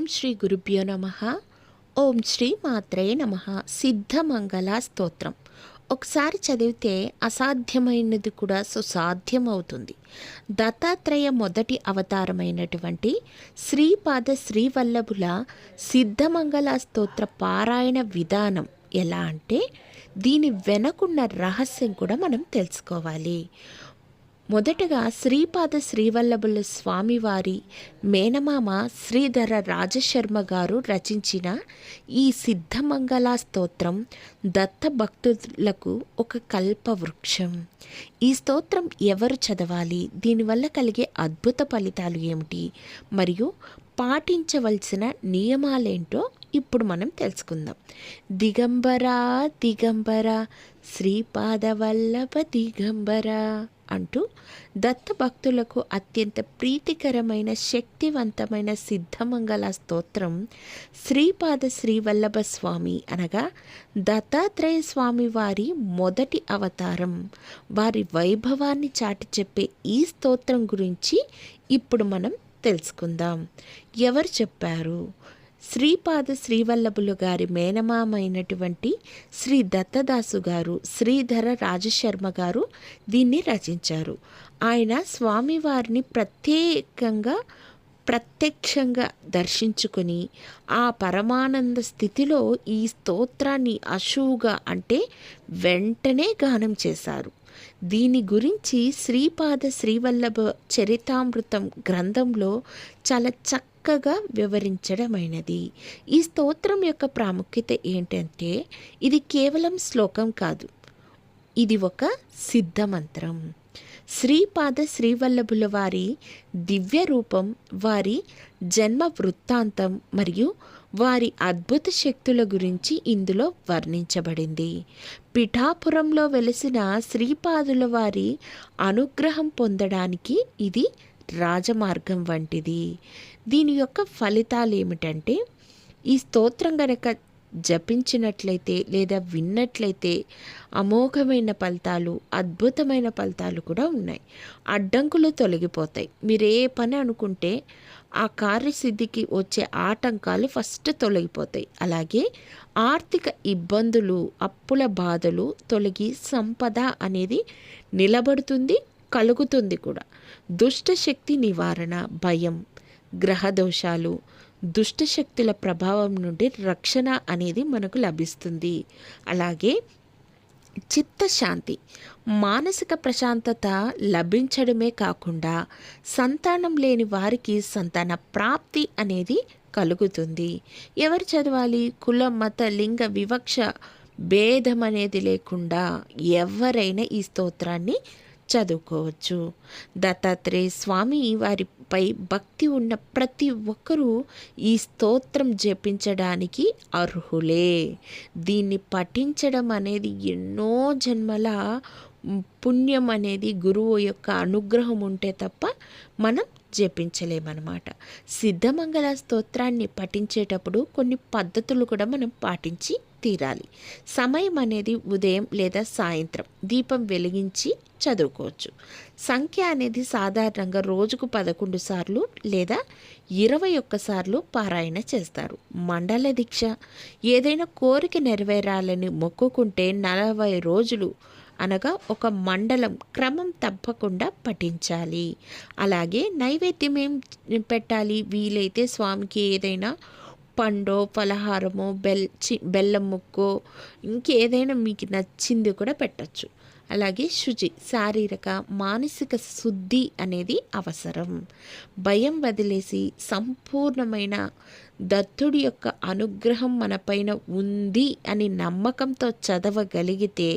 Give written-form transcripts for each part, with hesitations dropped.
ఓం శ్రీ గురుభ్యో నమః. ఓం శ్రీ మాత్రే నమః. సిద్ధమంగళ స్తోత్రం ఒకసారి చదివితే అసాధ్యమైనది కూడా సుసాధ్యమవుతుంది. దత్తాత్రేయ మొదటి అవతారమైనటువంటి శ్రీపాద శ్రీవల్లభుల సిద్ధమంగళ స్తోత్ర పారాయణ విధానం ఎలా అంటే దీని వెనకున్న రహస్యం కూడా మనం తెలుసుకోవాలి. మొదటగా శ్రీపాద శ్రీవల్లభుల స్వామివారి మేనమామ శ్రీధర రాజశర్మ గారు రచించిన ఈ సిద్ధమంగళ స్తోత్రం దత్త భక్తులకు ఒక కల్పవృక్షం. ఈ స్తోత్రం ఎవరు చదవాలి, దీనివల్ల కలిగే అద్భుత ఫలితాలు ఏమిటి, మరియు పాటించవలసిన నియమాలేంటో ఇప్పుడు మనం తెలుసుకుందాం. దిగంబరా దిగంబర శ్రీపాదవల్లభ దిగంబర అంటూ దత్త భక్తులకు అత్యంత ప్రీతికరమైన శక్తివంతమైన సిద్ధమంగళ స్తోత్రం శ్రీపాద శ్రీవల్లభ స్వామి అనగా దత్తాత్రేయ స్వామి వారి మొదటి అవతారం, వారి వైభవాన్ని చాటి చెప్పే ఈ స్తోత్రం గురించి ఇప్పుడు మనం తెలుసుకుందాం. ఎవరు చెప్పారు? శ్రీపాద శ్రీవల్లభులు గారి మేనమామైనటువంటి శ్రీ దత్తదాసు గారు, శ్రీధర రాజశర్మ గారు దీన్ని రచించారు. ఆయన స్వామివారిని ప్రత్యక్షంగా దర్శించుకొని ఆ పరమానంద స్థితిలో ఈ స్తోత్రాన్ని అశువుగా అంటే వెంటనే గానం చేశారు. దీని గురించి శ్రీపాద శ్రీవల్లభ చరితామృతం గ్రంథంలో చాలా చక్కగా వివరించడమైనది. ఈ స్తోత్రం యొక్క ప్రాముఖ్యత ఏంటంటే ఇది కేవలం శ్లోకం కాదు, ఇది ఒక సిద్ధమంత్రం. శ్రీపాద శ్రీవల్లభుల వారి దివ్య రూపం, వారి జన్మ వృత్తాంతం మరియు వారి అద్భుత శక్తుల గురించి ఇందులో వర్ణించబడింది. పిఠాపురంలో వెలిసిన శ్రీపాదుల వారి అనుగ్రహం పొందడానికి ఇది రాజమార్గం వంటిది. దీని యొక్క ఫలితాలు ఏమిటంటే ఈ స్తోత్రం గనక జపించినట్లయితే లేదా విన్నట్లయితే అమోఘమైన ఫలితాలు, అద్భుతమైన ఫలితాలు కూడా ఉన్నాయి. అడ్డంకులు తొలగిపోతాయి. మీరు ఏ పని అనుకుంటే ఆ కార్యసిద్ధికి వచ్చే ఆటంకాలు ఫస్ట్ తొలగిపోతాయి. అలాగే ఆర్థిక ఇబ్బందులు, అప్పుల బాధలు తొలగి సంపద అనేది నిలబడుతుంది, కలుగుతుంది కూడా. దుష్టశక్తి నివారణ, భయం, గ్రహదోషాలు, దుష్టశక్తుల ప్రభావం నుండి రక్షణ అనేది మనకు లభిస్తుంది. అలాగే చిత్తశాంతి, మానసిక ప్రశాంతత లభించడమే కాకుండా సంతానం లేని వారికి సంతాన ప్రాప్తి అనేది కలుగుతుంది. ఎవరు చదవాలి? కుల, మత, లింగ వివక్ష భేదం అనేది లేకుండా ఎవరైనా ఈ స్తోత్రాన్ని చదువుకోవచ్చు. దత్తాత్రేయ స్వామి వారిపై భక్తి ఉన్న ప్రతి ఒక్కరూ ఈ స్తోత్రం జపించడానికి అర్హులే. దీన్ని పఠించడం అనేది ఎన్నో జన్మల పుణ్యం అనేది గురువు యొక్క అనుగ్రహం ఉంటే తప్ప మనం జపించలేమన్నమాట. సిద్ధమంగళ స్తోత్రాన్ని పఠించేటప్పుడు కొన్ని పద్ధతులు కూడా మనం పాటించి తీరాలి. సమయం అనేది ఉదయం లేదా సాయంత్రం దీపం వెలిగించి చదువుకోవచ్చు. సంఖ్య అనేది సాధారణంగా రోజుకు 11 సార్లు లేదా 21 సార్లు పారాయణ చేస్తారు. మండల దీక్ష, ఏదైనా కోరిక నెరవేరాలని మొక్కుకుంటే 40 రోజులు అనగా ఒక మండలం క్రమం తప్పకుండా పఠించాలి. అలాగే నైవేద్యం ఏం పెట్టాలి? వీలైతే స్వామికి ఏదైనా పండో, ఫలహారమో, బెల్లం ముక్కో, ఇంకేదైనా మీకు నచ్చింది కూడా పెట్టచ్చు. అలాగే శుచి, శారీరక మానసిక శుద్ధి అనేది అవసరం. భయం వదిలేసి సంపూర్ణమైన దత్తుడి యొక్క అనుగ్రహం మనపైన ఉంది అని నమ్మకంతో చదవగలిగితే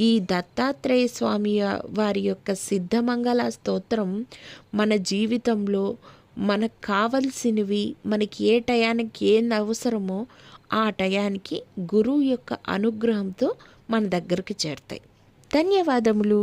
ఈ దత్తాత్రేయ స్వామి వారి యొక్క సిద్ధమంగళ స్తోత్రం మన జీవితంలో మనకు కావలసినవి, మనకి ఏ టయానికి ఏం అవసరమో ఆ టయానికి గురువు యొక్క అనుగ్రహంతో మన దగ్గరికి చేరుతాయి. ధన్యవాదములు.